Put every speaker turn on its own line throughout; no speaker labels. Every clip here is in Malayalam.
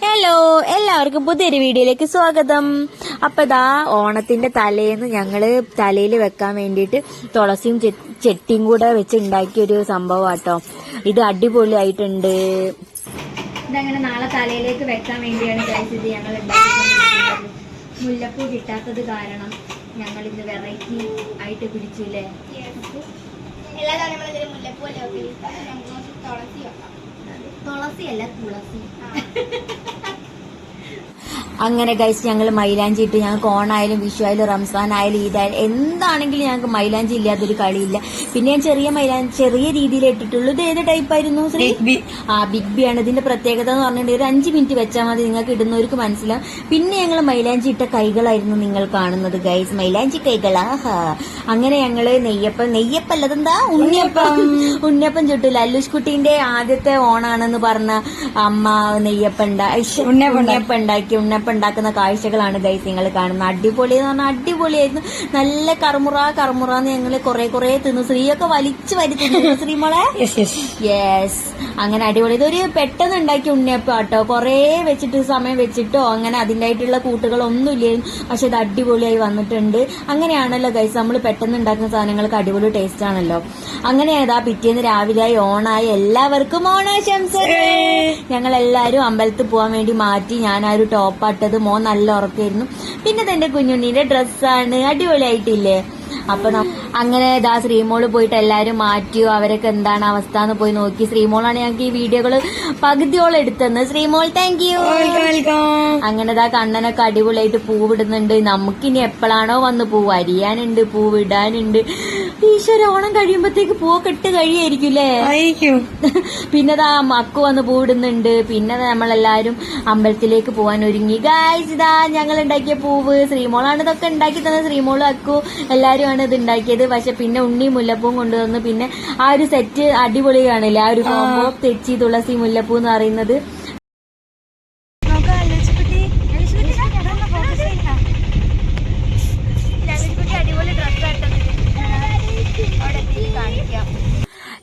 ഹലോ, എല്ലാവർക്കും പുതിയൊരു വീഡിയോയിലേക്ക് സ്വാഗതം. അപ്പൊ ദാ ഓണത്തിന്റെ തലേന്ന് ഞങ്ങള് തലയിൽ വെക്കാൻ വേണ്ടിയിട്ട് തുളസിയും ചെട്ടിയും കൂടെ വെച്ച് ഉണ്ടാക്കിയ ഒരു സംഭവം ആട്ടോ. ഇത് അടിപൊളിയായിട്ടുണ്ട്. ഇതങ്ങനെ നാളെ തലയിലേക്ക് വെക്കാൻ വേണ്ടിയാണ് കഴിച്ചത്. ഞങ്ങൾ ഉണ്ടാക്കിക്കൊണ്ടിരിക്കുന്നത് മുല്ലപ്പൂ കിട്ടാത്തത് കാരണം ഞങ്ങൾ ഇന്ന് വെറൈറ്റി ആയിട്ട് പിടിച്ചില്ലേ.
എല്ലാ തവണ മുല്ലപ്പൂ
തുളസിയല്ല തുളസി. അങ്ങനെ ഗൈസ് ഞങ്ങൾ മൈലാഞ്ചി ഇട്ട് ഞങ്ങൾക്ക് ഓണായാലും വിഷു ആയാലും റംസാൻ ആയാലും ഈദായാലും എന്താണെങ്കിലും ഞങ്ങൾക്ക് മൈലാഞ്ചി ഇല്ലാത്തൊരു കളിയില്ല. പിന്നെ ഞാൻ ചെറിയ രീതിയിൽ ഇട്ടിട്ടുള്ളൂ. ഇത് ഏത് ടൈപ്പ് ആയിരുന്നു ശ്രീ? ബിഗ് ബി ആണ്. ഇതിന്റെ പ്രത്യേകത എന്ന് പറഞ്ഞിട്ടുണ്ടെങ്കിൽ ഒരു 5 മിനിറ്റ് വെച്ചാൽ മതി, നിങ്ങൾക്ക് ഇടുന്നവർക്ക് മനസ്സിലാവും. പിന്നെ ഞങ്ങൾ മൈലാഞ്ചി ഇട്ട കൈകളായിരുന്നു നിങ്ങൾ കാണുന്നത് ഗൈസ്, മൈലാഞ്ചി കൈകളാ. അങ്ങനെ ഞങ്ങള് നെയ്യപ്പല്ലതെന്താ ഉണ്ണിയപ്പം ചുട്ടു. ലല്ലൂഷ് കുട്ടീന്റെ ആദ്യത്തെ ഓണാണെന്ന് പറഞ്ഞ അമ്മ ഉണ്ണിയപ്പം ഉണ്ടാക്കുന്ന കാഴ്ചകളാണ് ഗൈസ് നിങ്ങൾ കാണുന്നത്. അടിപൊളി എന്ന് പറഞ്ഞാൽ അടിപൊളിയായിരുന്നു. നല്ല കറുമുറാന്ന് ഞങ്ങള് കുറെ തിന്നു. സ്ത്രീയൊക്കെ വലിച്ചു തിന്നു. ശ്രീമോളെ യെസ്, അങ്ങനെ അടിപൊളി. ഇതൊരു പെട്ടെന്ന് ഉണ്ടാക്കിയ ഉണ്ണിയപ്പം കേട്ടോ. കുറെ സമയം വെച്ചിട്ടോ അങ്ങനെ അതിൻ്റെതായിട്ടുള്ള കൂട്ടുകളൊന്നും ഇല്ലായിരുന്നു. പക്ഷെ ഇത് അടിപൊളിയായി വന്നിട്ടുണ്ട്. അങ്ങനെയാണല്ലോ ഗൈസ്, നമ്മൾ പെട്ടെന്ന് ഉണ്ടാക്കുന്ന സാധനങ്ങൾക്ക് അടിപൊളി ടേസ്റ്റ് ആണല്ലോ. അങ്ങനെ ഏതാ പിറ്റേന്ന് രാവിലെയായി ഓണായി. എല്ലാവർക്കും ഓണാശംസകൾ. ഞങ്ങൾ എല്ലാവരും അമ്പലത്തിൽ പോകാൻ വേണ്ടി മാറ്റി. ഞാൻ ആ ഒരു ടോപ്പാട്ടത്. മോൻ നല്ല ഉറക്കായിരുന്നു. പിന്നെ എന്റെ കുഞ്ഞുണ്ണീന്റെ ഡ്രസ്സാണ്. അടിപൊളിയായിട്ടില്ലേ? അപ്പൊ അങ്ങനെ ഇതാ ശ്രീമോള് പോയിട്ട് എല്ലാരും മാറ്റിയോ, അവരൊക്കെ എന്താണ് അവസ്ഥ എന്ന് പോയി നോക്കി. ശ്രീമോളാണ് ഞങ്ങൾക്ക് ഈ വീഡിയോകള് പകുതിയോളം എടുത്തെന്ന്. Sreemol thank you. അങ്ങനെ ഇതാ കണ്ണനൊക്കെ അടിപൊളിയായിട്ട് പൂവിടുന്നുണ്ട്. നമുക്കിനി എപ്പോഴാണോ വന്ന് പൂവ് അരിയാനുണ്ട്, പൂവിടാനുണ്ട്. ഈശ്വര, ഓണം കഴിയുമ്പോഴത്തേക്ക് പൂവൊക്കെ ഇട്ട് കഴിയായിരിക്കുംല്ലേ? പിന്നെ ഇതാ മക്കു വന്ന് പൂവിടുന്നുണ്ട്. പിന്നെ നമ്മളെല്ലാരും അമ്പലത്തിലേക്ക് പോവാൻ ഒരുങ്ങി. ഗായ്സ്, ഇതാ ഞങ്ങൾ ഉണ്ടാക്കിയ പൂവ്. ശ്രീമോളാണ് ഇതൊക്കെ ഉണ്ടാക്കി തന്നത്. ശ്രീമോളും അക്കു എല്ലാരും ആണ് ഇത് ഉണ്ടാക്കിയത്. പക്ഷെ പിന്നെ ഉണ്ണി മുല്ലപ്പൂവും കൊണ്ടുവന്നു. പിന്നെ ആ ഒരു സെറ്റ് അടിപൊളിയാണല്ലേ, ആ ഒരു കോമ്പോ തെച്ചി തുളസി മുല്ലപ്പൂ എന്ന് പറയുന്നത്.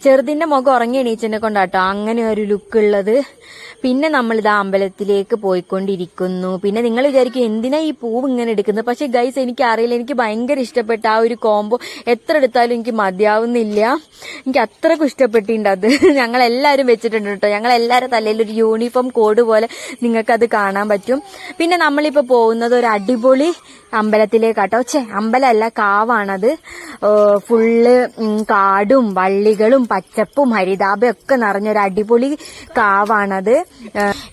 ചെറുതിന്റെ മുഖം ഉറങ്ങി എണീച്ചെന്നെ കൊണ്ടാട്ടോ അങ്ങനെ ഒരു ലുക്ക് ഉള്ളത്. പിന്നെ നമ്മളിതാ അമ്പലത്തിലേക്ക് പോയിക്കൊണ്ടിരിക്കുന്നു. പിന്നെ നിങ്ങൾ വിചാരിക്കും എന്തിനാ ഈ പൂവ് ഇങ്ങനെ എടുക്കുന്നത്. പക്ഷെ ഗൈസ്, എനിക്ക് അറിയില്ല, എനിക്ക് ഭയങ്കര ഇഷ്ടപ്പെട്ട ആ ഒരു കോംബോ. എത്ര എടുത്താലും എനിക്ക് മതിയാവുന്നില്ല. എനിക്ക് അത്രക്കും ഇഷ്ടപ്പെട്ടിട്ടുണ്ട് അത്. ഞങ്ങളെല്ലാവരും വെച്ചിട്ടുണ്ട് കേട്ടോ. ഞങ്ങളെല്ലാവരും തലയിൽ ഒരു യൂണിഫോം കോഡ് പോലെ നിങ്ങൾക്കത് കാണാൻ പറ്റും. പിന്നെ നമ്മളിപ്പോ പോകുന്നത് ഒരു അടിപൊളി അമ്പലത്തിലേക്കാട്ടോ. അമ്പലമല്ല, കാവാണത്. ഫുള്ള് കാടും വള്ളികളും പച്ചപ്പും ഹരിതാപയും ഒക്കെ നിറഞ്ഞൊരു അടിപൊളി കാവാണത്.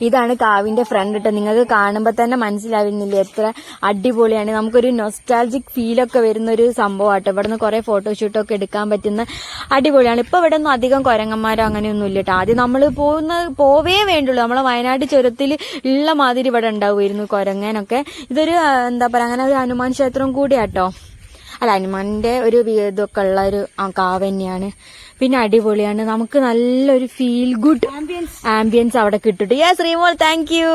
ഇതാണ് കാവിന്റെ ഫ്രണ്ട് കേട്ടോ. നിങ്ങൾക്ക് കാണുമ്പോ തന്നെ മനസ്സിലാവുന്നില്ലേ എത്ര അടിപൊളിയാണ്. നമുക്കൊരു നൊസ്റ്റാൾജിക് ഫീലൊക്കെ വരുന്ന ഒരു സംഭവമാട്ടോ. ഇവിടെ നിന്ന് കുറെ ഫോട്ടോഷൂട്ടൊക്കെ എടുക്കാൻ പറ്റുന്ന അടിപൊളിയാണ്. ഇപ്പൊ ഇവിടെ ഒന്നും അധികം കുരങ്ങന്മാരോ അങ്ങനെയൊന്നും ഇല്ല കേട്ടോ. ആദ്യം നമ്മൾ പോവേ വേണ്ടുള്ളൂ. നമ്മളെ വയനാട് ചുരത്തിൽ ഉള്ള മാതിരി ഇവിടെ ഉണ്ടാവുമായിരുന്നു കുരങ്ങനൊക്കെ. ഇതൊരു എന്താ പറയാ, അങ്ങനെ ഒരു ഹനുമാൻ ക്ഷേത്രം കൂടിയാട്ടോ. അല്ല, ഹനുമാന്റെ ഒരു ഇതൊക്കെ ഉള്ള ഒരു കാവ് തന്നെയാണ്. പിന്നെ അടിപൊളിയാണ്. നമുക്ക് നല്ലൊരു ഫീൽ ഗുഡ് ആംബിയൻസ് അവിടെ കിട്ടും. Sreemol thank you.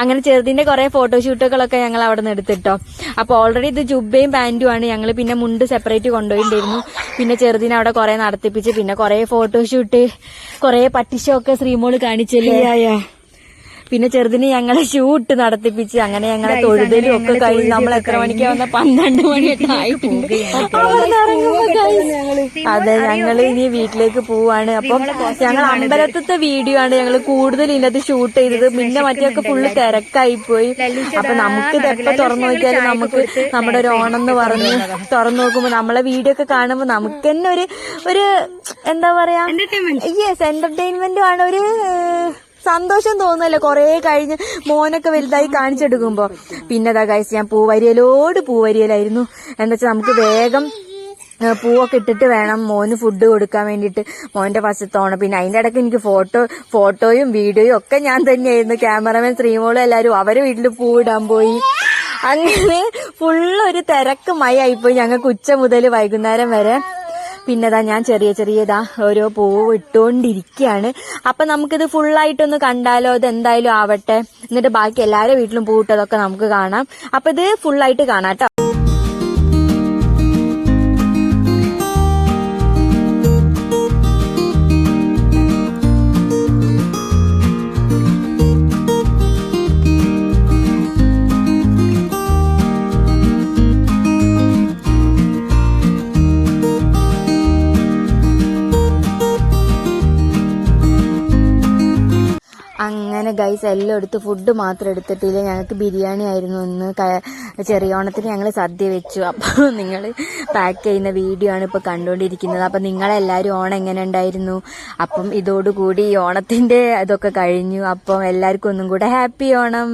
അങ്ങനെ ചെറുതിന്റെ കുറെ ഫോട്ടോഷൂട്ടുകളൊക്കെ ഞങ്ങൾ അവിടെ നിന്ന് എടുത്തിട്ടോ. അപ്പൊ ഓൾറെഡി ഇത് ജുബയും പാന്റും ആണ്. ഞങ്ങൾ പിന്നെ മുണ്ട് സെപ്പറേറ്റ് കൊണ്ടുപോയിട്ടുണ്ടായിരുന്നു. പിന്നെ ചെറുതിനെ അവിടെ കുറെ നടത്തിപ്പിച്ച് പിന്നെ കുറെ ഫോട്ടോഷൂട്ട്, കുറെ പട്ടിഷോ ഒക്കെ ശ്രീമോള് കാണിച്ചില്ലേ. പിന്നെ ചെറുതിന് ഞങ്ങളെ ഷൂട്ട് നടത്തിപ്പിച്ച് അങ്ങനെ ഞങ്ങളെ തൊഴുതലും ഒക്കെ കഴിഞ്ഞ് നമ്മൾ എത്ര മണിക്കാ വന്ന 12 മണിയൊക്കെ ആയിട്ടുണ്ട്. അതെ, ഞങ്ങൾ ഇനി വീട്ടിലേക്ക് പോവാണ്. അപ്പം ഞങ്ങൾ അമ്പലത്തെ വീഡിയോ ആണ് ഞങ്ങൾ കൂടുതൽ ഇതിനകത്ത് ഷൂട്ട് ചെയ്തത്. പിന്നെ മറ്റൊക്കെ ഫുള്ള് തിരക്കായി പോയി. അപ്പൊ നമുക്ക് ഇതെപ്പോ തുറന്നു നോക്കിയാലും നമുക്ക് നമ്മുടെ ഒരു ഓണം എന്ന് പറഞ്ഞ് തുറന്നു നോക്കുമ്പോ നമ്മളെ വീഡിയോ ഒക്കെ കാണുമ്പോ നമുക്ക് തന്നെ ഒരു എന്താ പറയാ, യെസ്, എന്റർടൈൻമെന്റും ആണ്. ഒരു സന്തോഷം തോന്നുന്നല്ലോ കുറെ കഴിഞ്ഞ് മോനൊക്കെ വലുതായി കാണിച്ചെടുക്കുമ്പോ. പിന്നെ അതാ ഗൈസ്, ഞാൻ പൂവരിയലായിരുന്നു. എന്താ വെച്ചാൽ നമുക്ക് വേഗം പൂവൊക്കെ ഇട്ടിട്ട് വേണം മോന് ഫുഡ് കൊടുക്കാൻ വേണ്ടിയിട്ട്. മോന്റെ വശത്തോണം. പിന്നെ അതിന്റെ ഇടയ്ക്ക് എനിക്ക് ഫോട്ടോയും വീഡിയോയും ഒക്കെ ഞാൻ തന്നെയായിരുന്നു. ക്യാമറമാൻ ശ്രീമോളും എല്ലാരും അവരെ വീട്ടിൽ പൂവിടാൻ പോയി. അങ്ങനെ ഫുള്ളൊരു തിരക്ക് മയായിപ്പോയി ഞങ്ങൾക്ക് ഉച്ച മുതൽ വൈകുന്നേരം വരെ. പിന്നെതാ ഞാൻ ചെറിയതാ ഓരോ പൂവ് ഇട്ടുകൊണ്ടിരിക്കുകയാണ്. അപ്പൊ നമുക്കിത് ഫുള്ളായിട്ടൊന്ന് കണ്ടാലോ? ഇത് എന്തായാലും ആവട്ടെ, എന്നിട്ട് ബാക്കി എല്ലാവരുടെ വീട്ടിലും പൂവിട്ടതൊക്കെ നമുക്ക് കാണാം. അപ്പൊ ഇത് ഫുള്ളായിട്ട് കാണാം കേട്ടോ. അങ്ങനെ ഗൈസ് എല്ലാം എടുത്ത്, ഫുഡ് മാത്രം എടുത്തിട്ടില്ല. ഞങ്ങൾക്ക് ബിരിയാണി ആയിരുന്നു ഇന്ന്. ചെറിയ ഓണത്തിന് ഞങ്ങൾ സദ്യ വെച്ചു. അപ്പോൾ നിങ്ങൾ പാക്ക് ചെയ്യുന്ന വീഡിയോ ആണ് ഇപ്പോൾ കണ്ടുകൊണ്ടിരിക്കുന്നത്. അപ്പം നിങ്ങളെല്ലാവരും ഓണം എങ്ങനെ ഉണ്ടായിരുന്നു? അപ്പം ഇതോടുകൂടി ഈ ഓണത്തിൻ്റെ ഇതൊക്കെ കഴിഞ്ഞു. അപ്പം എല്ലാവർക്കും ഒന്നും കൂടെ ഹാപ്പി ഓണം.